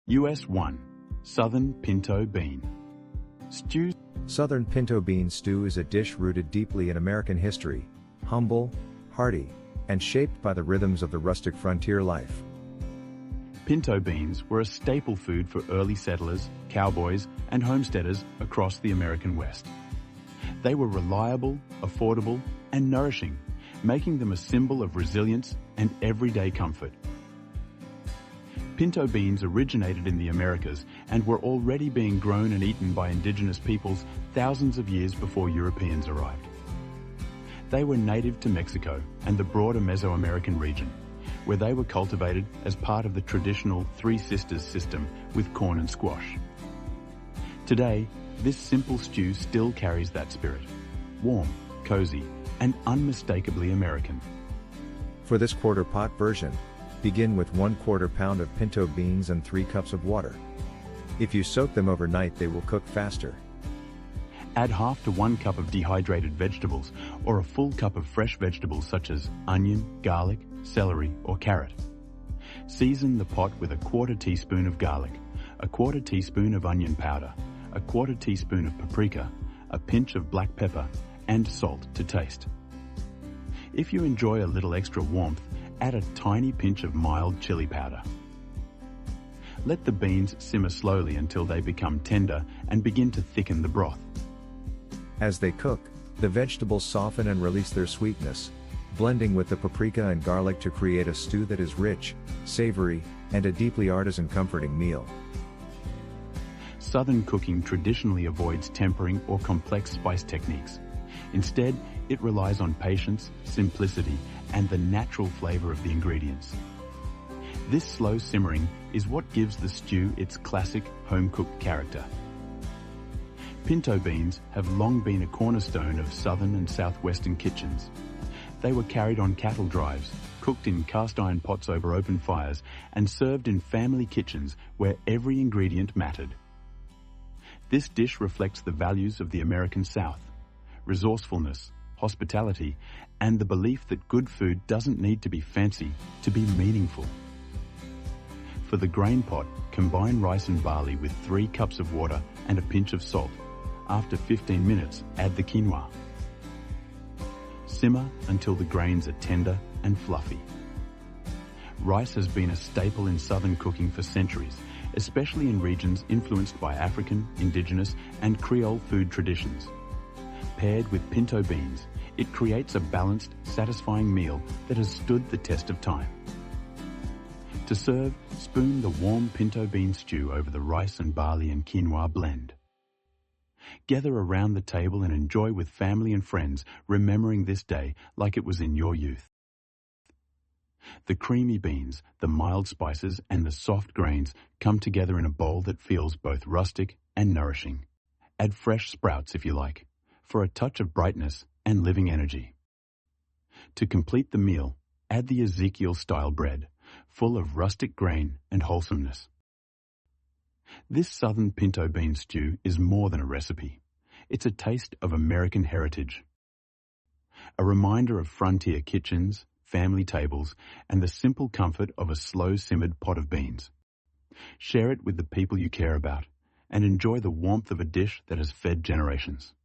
US 1. Southern Pinto Bean Stew. Southern pinto bean stew is a dish rooted deeply in American history, humble, hearty, and shaped by the rhythms of the rustic frontier life. Pinto beans were a staple food for early settlers, cowboys, and homesteaders across the American West. They were reliable, affordable, and nourishing, making them a symbol of resilience and everyday comfort. Pinto beans originated in the Americas and were already being grown and eaten by indigenous peoples thousands of years before Europeans arrived. They were native to Mexico and the broader Mesoamerican region, where they were cultivated as part of the traditional Three Sisters system with corn and squash. Today, this simple stew still carries that spirit, warm, cozy, and unmistakably American. For this quarter pot version, begin with 1/4 pound of pinto beans and 3 cups of water. If you soak them overnight, they will cook faster. Add 1/2 to 1 cup of dehydrated vegetables or a full cup of fresh vegetables such as onion, garlic, celery, or carrot. Season the pot with 1/4 teaspoon of garlic, 1/4 teaspoon of onion powder, 1/4 teaspoon of paprika, a pinch of black pepper, and salt to taste. If you enjoy a little extra warmth, add a tiny pinch of mild chili powder. Let the beans simmer slowly until they become tender and begin to thicken the broth. As they cook, the vegetables soften and release their sweetness, blending with the paprika and garlic to create a stew that is rich, savory, and a deeply artisan comforting meal. Southern cooking traditionally avoids tempering or complex spice techniques. Instead, it relies on patience, simplicity, and the natural flavor of the ingredients. This slow simmering is what gives the stew its classic home-cooked character. Pinto beans have long been a cornerstone of southern and southwestern kitchens. They were carried on cattle drives, cooked in cast-iron pots over open fires, and served in family kitchens where every ingredient mattered. This dish reflects the values of the American South: resourcefulness, hospitality, and the belief that good food doesn't need to be fancy to be meaningful. For the grain pot, combine rice and barley with 3 cups of water and a pinch of salt. After 15 minutes, add the quinoa. Simmer until the grains are tender and fluffy. Rice has been a staple in Southern cooking for centuries, especially in regions influenced by African, indigenous, and Creole food traditions. Paired with pinto beans, it creates a balanced, satisfying meal that has stood the test of time. To serve, spoon the warm pinto bean stew over the rice and barley and quinoa blend. Gather around the table and enjoy with family and friends, remembering this day like it was in your youth. The creamy beans, the mild spices, and the soft grains come together in a bowl that feels both rustic and nourishing. Add fresh sprouts if you like, for a touch of brightness and living energy. To complete the meal, add the Ezekiel-style bread, full of rustic grain and wholesomeness. This Southern pinto bean stew is more than a recipe. It's a taste of American heritage. A reminder of frontier kitchens, family tables, and the simple comfort of a slow-simmered pot of beans. Share it with the people you care about, and enjoy the warmth of a dish that has fed generations.